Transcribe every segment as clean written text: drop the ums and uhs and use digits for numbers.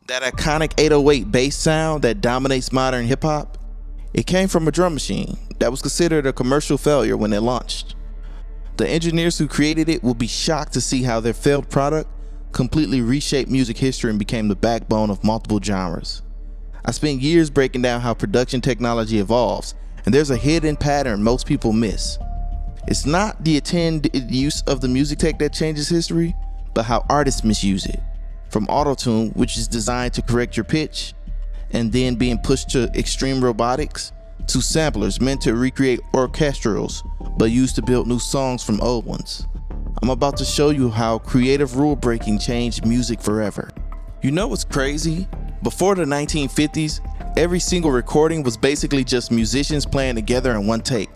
That iconic 808 bass sound that dominates modern hip-hop, it came from a drum machine that was considered a commercial failure when it launched. The engineers who created it will be shocked to see how their failed product completely reshaped music history and became the backbone of multiple genres. I spent years breaking down how production technology evolves, and there's a hidden pattern most people miss. It's not the intended use of the music tech that changes history, but how artists misuse it. From autotune, which is designed to correct your pitch, and then being pushed to extreme robotics, to samplers meant to recreate orchestrals, but used to build new songs from old ones. I'm about to show you how creative rule breaking changed music forever. You know what's crazy? Before the 1950s, every single recording was basically just musicians playing together in one take.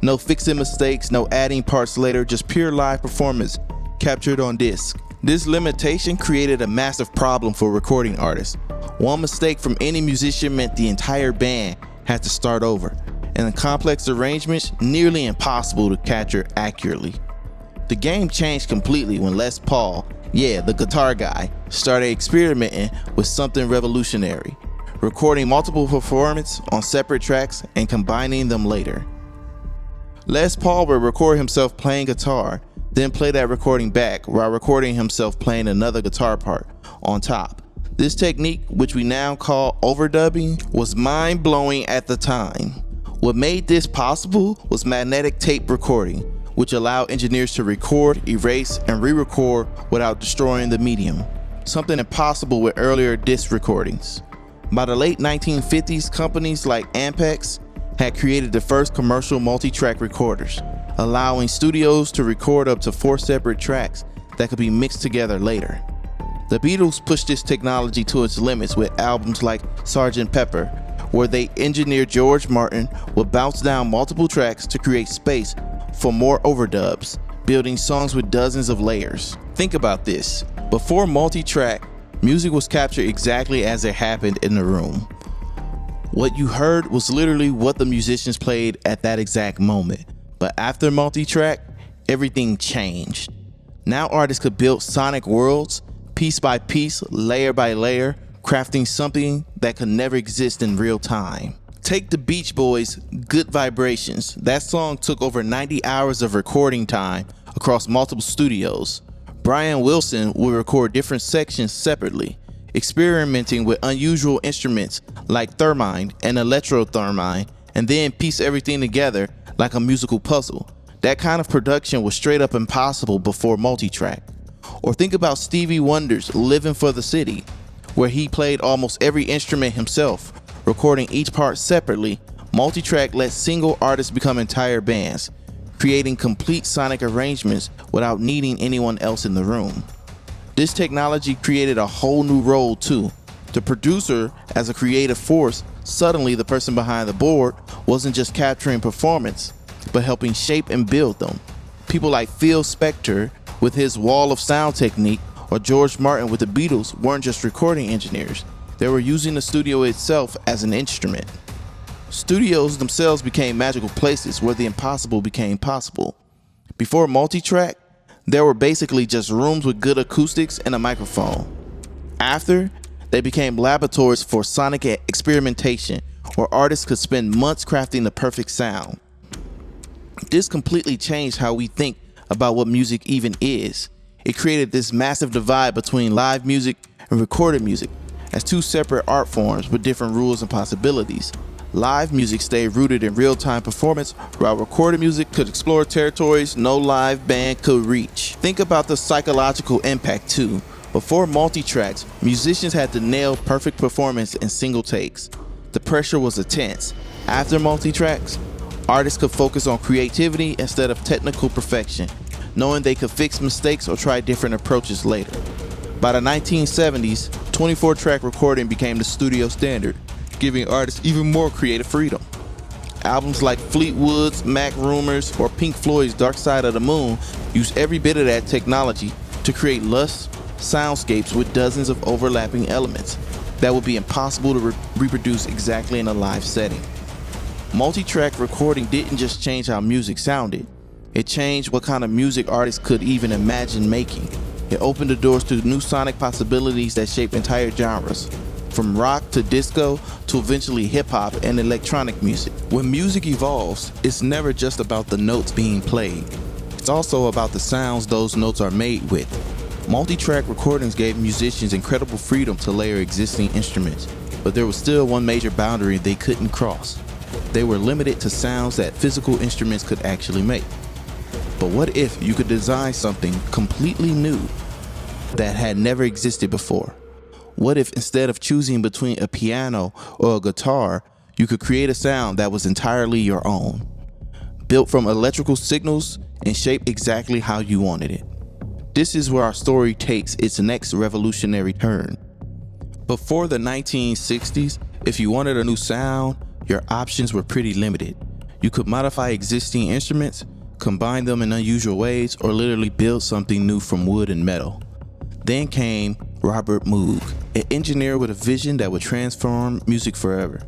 No fixing mistakes, no adding parts later, just pure live performance captured on disc. This limitation created a massive problem for recording artists. One mistake from any musician meant the entire band had to start over, and the complex arrangements nearly impossible to capture accurately. The game changed completely when Les Paul, the guitar guy, started experimenting with something revolutionary, recording multiple performances on separate tracks and combining them later. Les Paul would record himself playing guitar, then play that recording back while recording himself playing another guitar part on top. This technique, which we now call overdubbing, was mind-blowing at the time. What made this possible was magnetic tape recording, which allowed engineers to record, erase, and re-record without destroying the medium, something impossible with earlier disc recordings. By the late 1950s, companies like Ampex had created the first commercial multi-track recorders, allowing studios to record up to 4 separate tracks that could be mixed together later. The Beatles pushed this technology to its limits with albums like Sgt. Pepper, where they engineered George Martin would bounce down multiple tracks to create space for more overdubs, building songs with dozens of layers. Think about this. Before multi-track, music was captured exactly as it happened in the room. What you heard was literally what the musicians played at that exact moment. But after multi-track, everything changed. Now artists could build sonic worlds, piece by piece, layer by layer, crafting something that could never exist in real time. Take the Beach Boys' Good Vibrations. That song took over 90 hours of recording time across multiple studios. Brian Wilson would record different sections separately, experimenting with unusual instruments like theremin and electro-theremin, and then piece everything together like a musical puzzle. That kind of production was straight up impossible before multi-track. Or think about Stevie Wonder's Living for the City, where he played almost every instrument himself, recording each part separately. Multi-track let single artists become entire bands, creating complete sonic arrangements without needing anyone else in the room. This technology created a whole new role too. The producer, as a creative force, suddenly the person behind the board wasn't just capturing performance, but helping shape and build them. People like Phil Spector with his wall of sound technique, or George Martin with the Beatles, weren't just recording engineers. They were using the studio itself as an instrument. Studios themselves became magical places where the impossible became possible. Before multi-track, there were basically just rooms with good acoustics and a microphone. After, they became laboratories for sonic experimentation, where artists could spend months crafting the perfect sound. This completely changed how we think about what music even is. It created this massive divide between live music and recorded music as two separate art forms with different rules and possibilities. Live music stayed rooted in real-time performance, while recorded music could explore territories no live band could reach. Think about the psychological impact too. Before multi-tracks, musicians had to nail perfect performance in single takes. The pressure was intense. After multi-tracks, artists could focus on creativity instead of technical perfection, knowing they could fix mistakes or try different approaches later. By the 1970s, 24-track recording became the studio standard, giving artists even more creative freedom. Albums like Fleetwood's Mac Rumors or Pink Floyd's Dark Side of the Moon use every bit of that technology to create lush soundscapes with dozens of overlapping elements that would be impossible to reproduce exactly in a live setting. Multi-track recording didn't just change how music sounded, it changed what kind of music artists could even imagine making. It opened the doors to new sonic possibilities that shaped entire genres, from rock to disco to eventually hip-hop and electronic music. When music evolves, it's never just about the notes being played. It's also about the sounds those notes are made with. Multi-track recordings gave musicians incredible freedom to layer existing instruments, but there was still one major boundary they couldn't cross. They were limited to sounds that physical instruments could actually make. But what if you could design something completely new that had never existed before? What if instead of choosing between a piano or a guitar, you could create a sound that was entirely your own, built from electrical signals and shaped exactly how you wanted it? This is where our story takes its next revolutionary turn. Before the 1960s, if you wanted a new sound, your options were pretty limited. You could modify existing instruments, combine them in unusual ways, or literally build something new from wood and metal. Then came Robert Moog, an engineer with a vision that would transform music forever.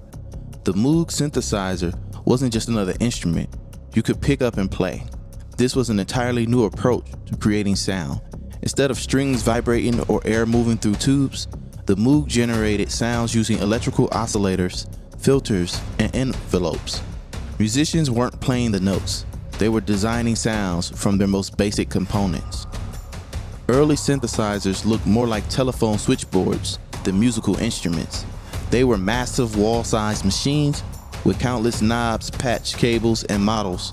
The Moog synthesizer wasn't just another instrument you could pick up and play. This was an entirely new approach to creating sound. Instead of strings vibrating or air moving through tubes, the Moog generated sounds using electrical oscillators, filters, and envelopes. Musicians weren't playing the notes. They were designing sounds from their most basic components. Early synthesizers looked more like telephone switchboards than musical instruments. They were massive wall-sized machines with countless knobs, patch cables, and models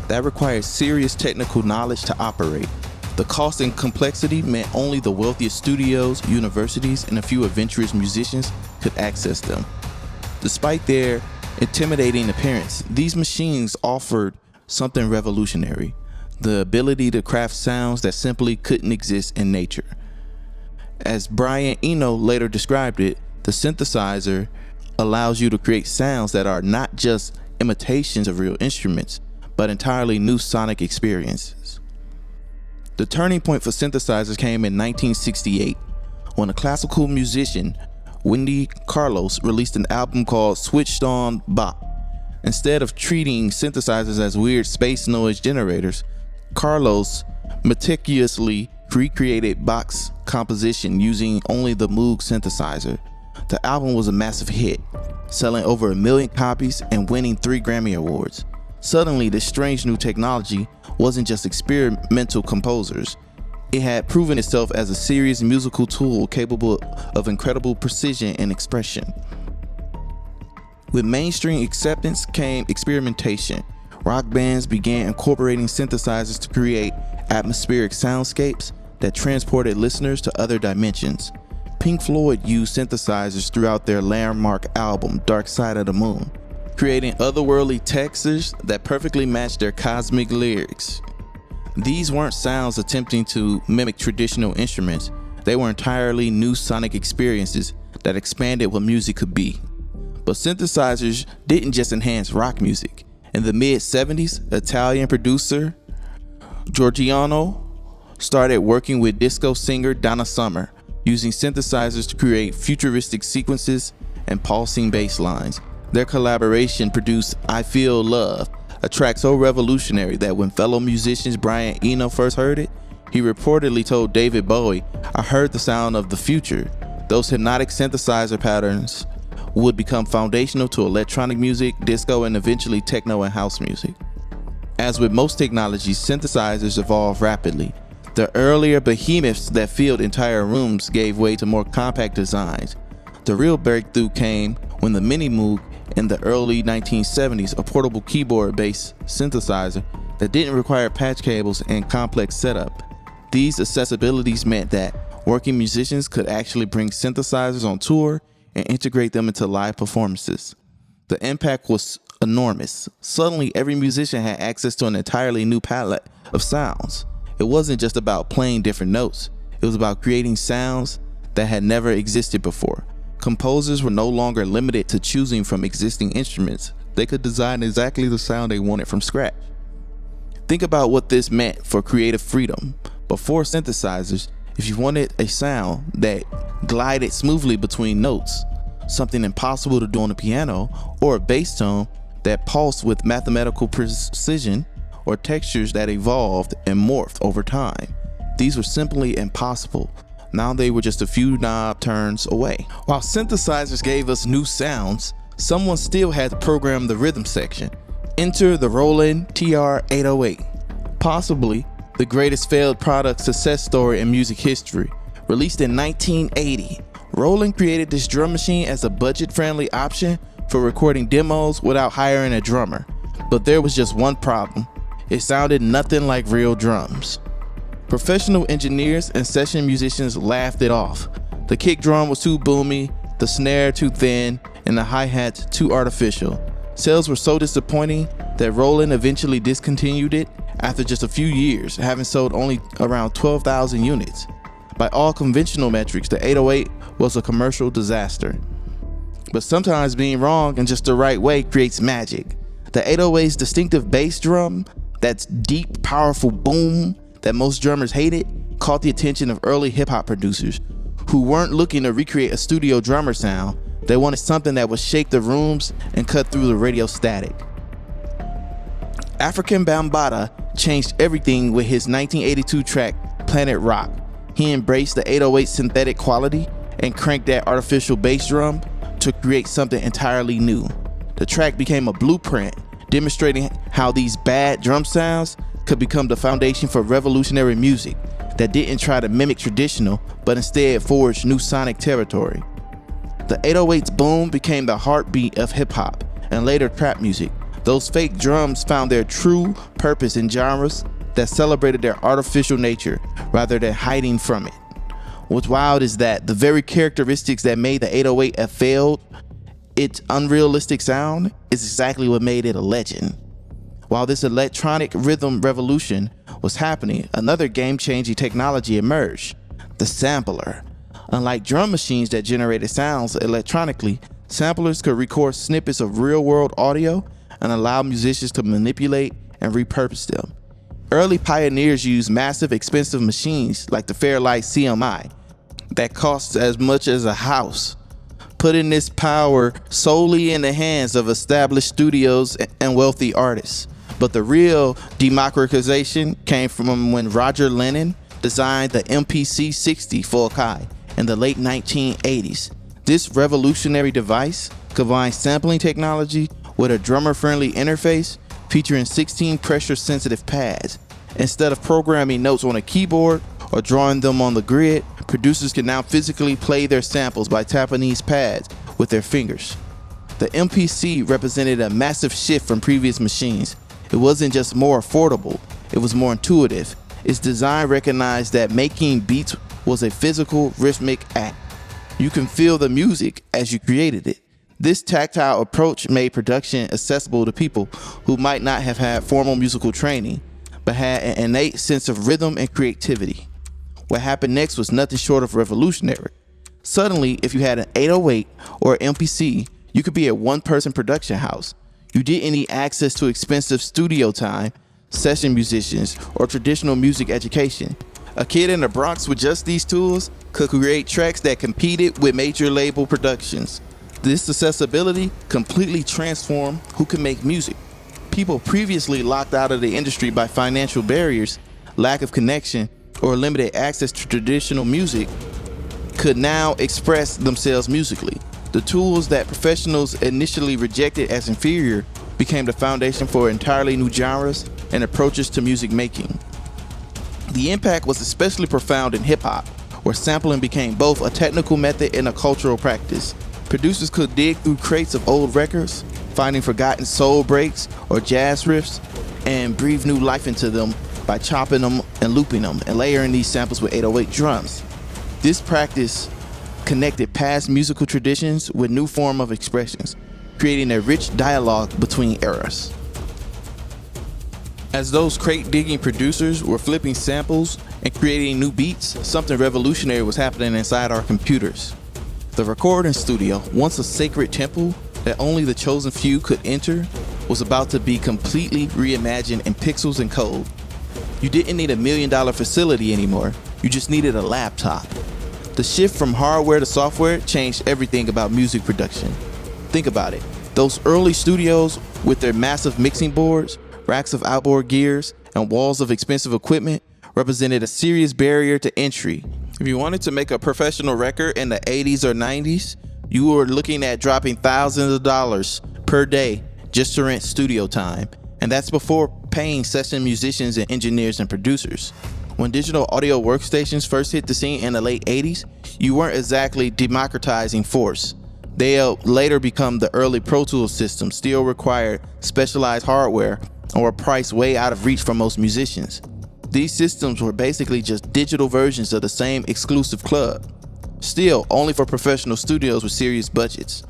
that required serious technical knowledge to operate. The cost and complexity meant only the wealthiest studios, universities, and a few adventurous musicians could access them. Despite their intimidating appearance, these machines offered something revolutionary: the ability to craft sounds that simply couldn't exist in nature. As Brian Eno later described it, the synthesizer allows you to create sounds that are not just imitations of real instruments, but entirely new sonic experiences. The turning point for synthesizers came in 1968, when a classical musician, Wendy Carlos, released an album called Switched On Bach. Instead of treating synthesizers as weird space noise generators, Carlos meticulously recreated Bach's composition using only the Moog synthesizer. The album was a massive hit, selling over 1 million copies and winning 3 Grammy Awards. Suddenly, this strange new technology wasn't just experimental composers. It had proven itself as a serious musical tool capable of incredible precision and expression. With mainstream acceptance came experimentation. Rock bands began incorporating synthesizers to create atmospheric soundscapes that transported listeners to other dimensions. Pink Floyd used synthesizers throughout their landmark album, Dark Side of the Moon, creating otherworldly textures that perfectly matched their cosmic lyrics. These weren't sounds attempting to mimic traditional instruments. They were entirely new sonic experiences that expanded what music could be. But synthesizers didn't just enhance rock music. In the mid-70s, Italian producer Giorgiano started working with disco singer Donna Summer, using synthesizers to create futuristic sequences and pulsing bass lines. Their collaboration produced I Feel Love, a track so revolutionary that when fellow musicians Brian Eno first heard it, he reportedly told David Bowie, "I heard the sound of the future." Those hypnotic synthesizer patterns would become foundational to electronic music, disco, and eventually techno and house music. As with most technologies, synthesizers evolved rapidly. The earlier behemoths that filled entire rooms gave way to more compact designs. The real breakthrough came when the Mini Moog in the early 1970s, a portable keyboard-based synthesizer that didn't require patch cables and complex setup. These accessibilities meant that working musicians could actually bring synthesizers on tour and integrate them into live performances. The impact was enormous. Suddenly, every musician had access to an entirely new palette of sounds. It wasn't just about playing different notes. It was about creating sounds that had never existed before. Composers were no longer limited to choosing from existing instruments. They could design exactly the sound they wanted from scratch. Think about what this meant for creative freedom. Before synthesizers, if you wanted a sound that glided smoothly between notes, something impossible to do on a piano, or a bass tone that pulsed with mathematical precision, or textures that evolved and morphed over time, these were simply impossible. Now they were just a few knob turns away. While synthesizers gave us new sounds, someone still had to program the rhythm section. Enter the Roland TR-808, possibly the greatest failed product success story in music history. Released in 1980, Roland created this drum machine as a budget-friendly option for recording demos without hiring a drummer. But there was just one problem. It sounded nothing like real drums. Professional engineers and session musicians laughed it off. The kick drum was too boomy, the snare too thin, and the hi-hats too artificial. Sales were so disappointing that Roland eventually discontinued it after just a few years, having sold only around 12,000 units. By all conventional metrics, the 808 was a commercial disaster. But sometimes being wrong in just the right way creates magic. The 808's distinctive bass drum, that's deep, powerful boom that most drummers hated, caught the attention of early hip-hop producers who weren't looking to recreate a studio drummer sound. They wanted something that would shake the rooms and cut through the radio static. African Bambaataa changed everything with his 1982 track, Planet Rock. He embraced the 808's synthetic quality and cranked that artificial bass drum to create something entirely new. The track became a blueprint, demonstrating how these bad drum sounds could become the foundation for revolutionary music that didn't try to mimic traditional, but instead forged new sonic territory. The 808's boom became the heartbeat of hip-hop and later trap music. Those fake drums found their true purpose in genres that celebrated their artificial nature rather than hiding from it. What's wild is that the very characteristics that made the 808 a failed, its unrealistic sound, is exactly what made it a legend. While this electronic rhythm revolution was happening, another game-changing technology emerged, the sampler. Unlike drum machines that generated sounds electronically, samplers could record snippets of real-world audio and allow musicians to manipulate and repurpose them. Early pioneers used massive, expensive machines like the Fairlight CMI that cost as much as a house, putting this power solely in the hands of established studios and wealthy artists. But the real democratization came from when Roger Lennon designed the MPC 60 for Akai in the late 1980s. This revolutionary device combined sampling technology with a drummer-friendly interface featuring 16 pressure-sensitive pads. Instead of programming notes on a keyboard or drawing them on the grid, producers can now physically play their samples by tapping these pads with their fingers. The MPC represented a massive shift from previous machines. It wasn't just more affordable, it was more intuitive. Its design recognized that making beats was a physical, rhythmic act. You can feel the music as you created it. This tactile approach made production accessible to people who might not have had formal musical training, but had an innate sense of rhythm and creativity. What happened next was nothing short of revolutionary. Suddenly, if you had an 808 or MPC, you could be a one-person production house. You didn't need access to expensive studio time, session musicians, or traditional music education. A kid in the Bronx with just these tools could create tracks that competed with major label productions. This accessibility completely transformed who could make music. People previously locked out of the industry by financial barriers, lack of connection, or limited access to traditional music could now express themselves musically. The tools that professionals initially rejected as inferior became the foundation for entirely new genres and approaches to music making. The impact was especially profound in hip-hop, where sampling became both a technical method and a cultural practice. Producers could dig through crates of old records, finding forgotten soul breaks or jazz riffs, and breathe new life into them by chopping them and looping them and layering these samples with 808 drums. This practice connected past musical traditions with new form of expressions, creating a rich dialogue between eras. As those crate-digging producers were flipping samples and creating new beats, something revolutionary was happening inside our computers. The recording studio, once a sacred temple that only the chosen few could enter, was about to be completely reimagined in pixels and code. You didn't need $1 million facility anymore, you just needed a laptop. The shift from hardware to software changed everything about music production. Think about it. Those early studios with their massive mixing boards, racks of outboard gears, and walls of expensive equipment represented a serious barrier to entry. If you wanted to make a professional record in the 80s or 90s, you were looking at dropping thousands of dollars per day just to rent studio time. And that's before paying session musicians and engineers and producers. When digital audio workstations first hit the scene in the late 80s, you weren't exactly democratizing force. They later become the early Pro Tools systems, still required specialized hardware and were priced way out of reach for most musicians. These systems were basically just digital versions of the same exclusive club, still only for professional studios with serious budgets.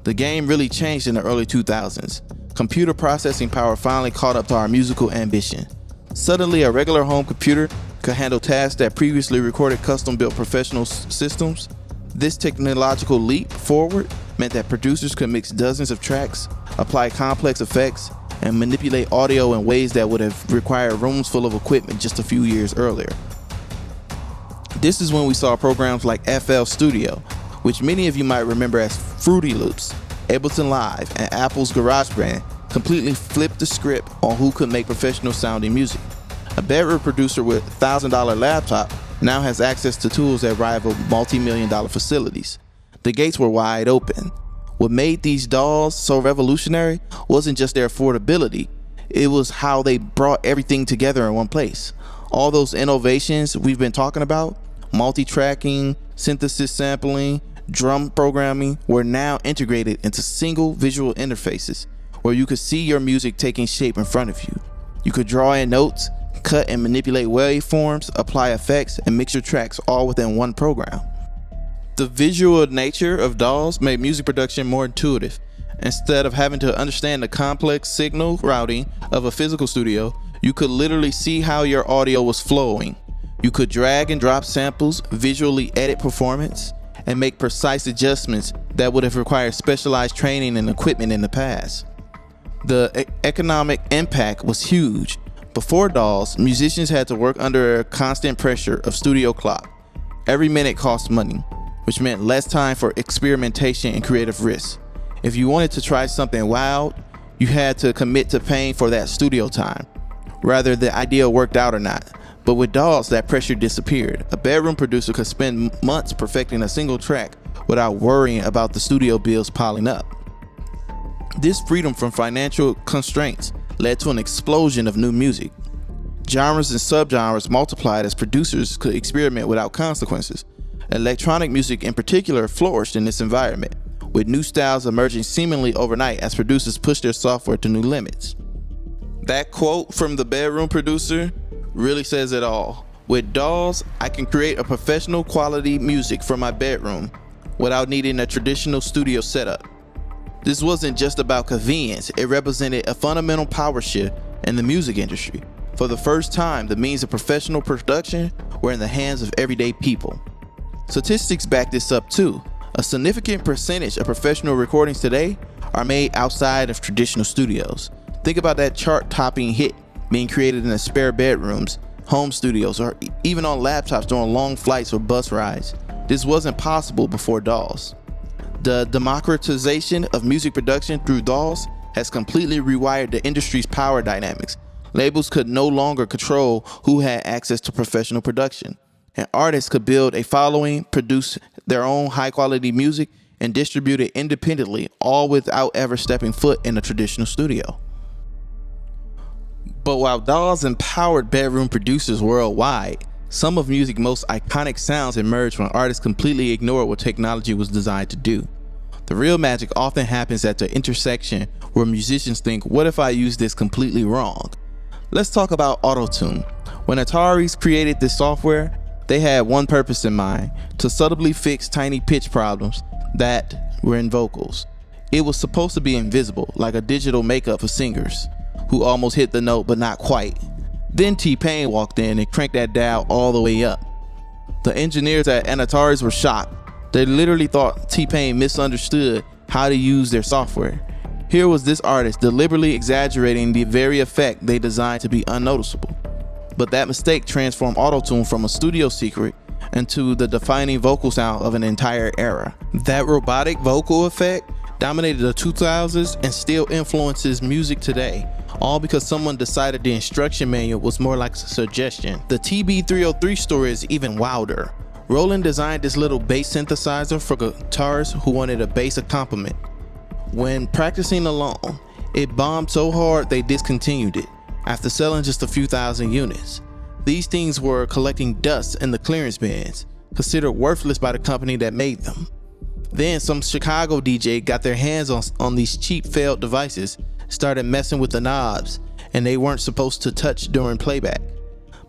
The game really changed in the early 2000s. Computer processing power finally caught up to our musical ambition. Suddenly, a regular home computer could handle tasks that previously recorded custom-built professional systems. This technological leap forward meant that producers could mix dozens of tracks, apply complex effects, and manipulate audio in ways that would have required rooms full of equipment just a few years earlier. This is when we saw programs like FL Studio, which many of you might remember as Fruity Loops, Ableton Live, and Apple's GarageBand, completely flipped the script on who could make professional sounding music. A bedroom producer with $1,000 laptop now has access to tools that rival multi-million-dollar facilities. The gates were wide open. What made these DAWs so revolutionary wasn't just their affordability, it was how they brought everything together in one place. All those innovations we've been talking about, multi-tracking, synthesis sampling, drum programming, were now integrated into single visual interfaces where you could see your music taking shape in front of you. You could draw in notes, cut and manipulate waveforms, apply effects, and mix your tracks all within one program. The visual nature of DAWs made music production more intuitive. Instead of having to understand the complex signal routing of a physical studio, you could literally see how your audio was flowing. You could drag and drop samples, visually edit performance, and make precise adjustments that would have required specialized training and equipment in the past. The economic impact was huge. Before DAWs, musicians had to work under a constant pressure of studio clock. Every minute cost money, which meant less time for experimentation and creative risks. If you wanted to try something wild, you had to commit to paying for that studio time, whether the idea worked out or not. But with DAWs, that pressure disappeared. A bedroom producer could spend months perfecting a single track without worrying about the studio bills piling up. This freedom from financial constraints led to an explosion of new music. Genres and subgenres multiplied as producers could experiment without consequences. Electronic music in particular flourished in this environment, with new styles emerging seemingly overnight as producers pushed their software to new limits. That quote from the bedroom producer really says it all. With DAWs, I can create a professional quality music for my bedroom without needing a traditional studio setup. This wasn't just about convenience, it represented a fundamental power shift in the music industry. For the first time, the means of professional production were in the hands of everyday people. Statistics back this up too. A significant percentage of professional recordings today are made outside of traditional studios. Think about that chart-topping hit being created in the spare bedrooms, home studios, or even on laptops during long flights or bus rides. This wasn't possible before DAWs. The democratization of music production through DAWs has completely rewired the industry's power dynamics. Labels could no longer control who had access to professional production, and artists could build a following, produce their own high-quality music, and distribute it independently, all without ever stepping foot in a traditional studio. But while DAWs empowered bedroom producers worldwide, some of music's most iconic sounds emerged when artists completely ignored what technology was designed to do. The real magic often happens at the intersection where musicians think, what if I use this completely wrong? Let's talk about Auto-Tune. When Ataris created this software, they had one purpose in mind: to subtly fix tiny pitch problems that were in vocals. It was supposed to be invisible, like a digital makeup for singers who almost hit the note but not quite. Then T-Pain walked in and cranked that dial all the way up. The engineers at Ataris were shocked. They literally thought T-Pain misunderstood how to use their software. Here was this artist deliberately exaggerating the very effect they designed to be unnoticeable. But that mistake transformed Auto-Tune from a studio secret into the defining vocal sound of an entire era. That robotic vocal effect dominated the 2000s and still influences music today. all because someone decided the instruction manual was more like a suggestion. The TB-303 story is even wilder. Roland designed this little bass synthesizer for guitarists who wanted a bass accompaniment. When practicing alone, it bombed so hard they discontinued it after selling just a few thousand units. These things were collecting dust in the clearance bins, considered worthless by the company that made them. Then some Chicago DJ got their hands on these cheap failed devices, started messing with the knobs, and they weren't supposed to touch during playback.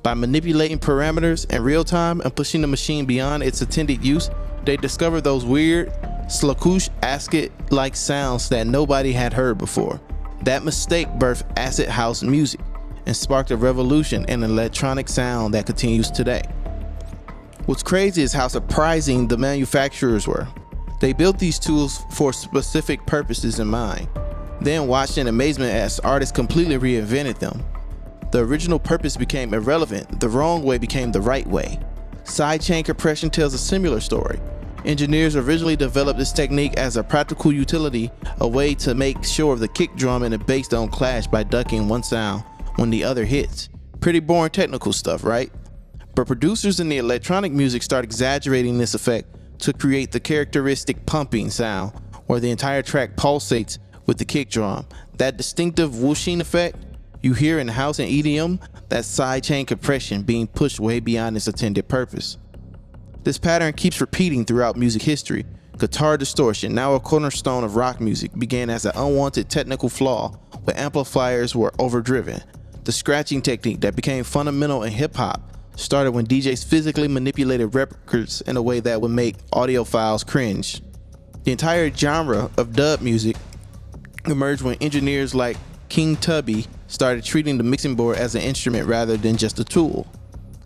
By manipulating parameters in real time and pushing the machine beyond its intended use, they discovered those weird, slakoosh acid-like sounds that nobody had heard before. That mistake birthed acid house music and sparked a revolution in electronic sound that continues today. What's crazy is how surprising the manufacturers were. They built these tools for specific purposes in mind, then watched in amazement as artists completely reinvented them. The original purpose became irrelevant, the wrong way became the right way. Sidechain compression tells a similar story. Engineers originally developed this technique as a practical utility, a way to make sure the kick drum and the bass don't clash by ducking one sound when the other hits. Pretty boring technical stuff, right? But producers in the electronic music start exaggerating this effect to create the characteristic pumping sound, where the entire track pulsates with the kick drum. That distinctive whooshing effect you hear in house and EDM, that's sidechain compression being pushed way beyond its intended purpose. This pattern keeps repeating throughout music history. Guitar distortion, now a cornerstone of rock music, began as an unwanted technical flaw when amplifiers were overdriven. The scratching technique that became fundamental in hip-hop started when DJs physically manipulated records in a way that would make audiophiles cringe. The entire genre of dub music emerged when engineers like King Tubby started treating the mixing board as an instrument rather than just a tool.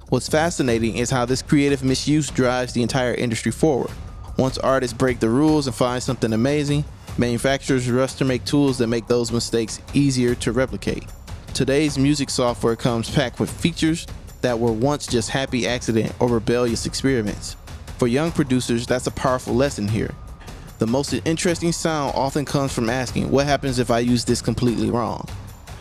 What's fascinating is how this creative misuse drives the entire industry forward. Once artists break the rules and find something amazing, manufacturers rush to make tools that make those mistakes easier to replicate. Today's music software comes packed with features that were once just happy accident or rebellious experiments. For young producers, that's a powerful lesson here. The most interesting sound often comes from asking, what happens if I use this completely wrong?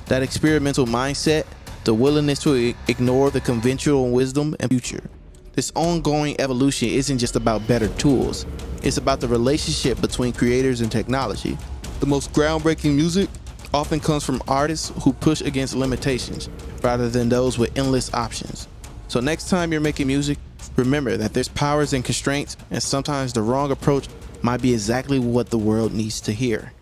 That experimental mindset, the willingness to ignore the conventional wisdom and future. This ongoing evolution isn't just about better tools, it's about the relationship between creators and technology. The most groundbreaking music often comes from artists who push against limitations rather than those with endless options. So next time you're making music, remember that there's powers and constraints, and sometimes the wrong approach might be exactly what the world needs to hear.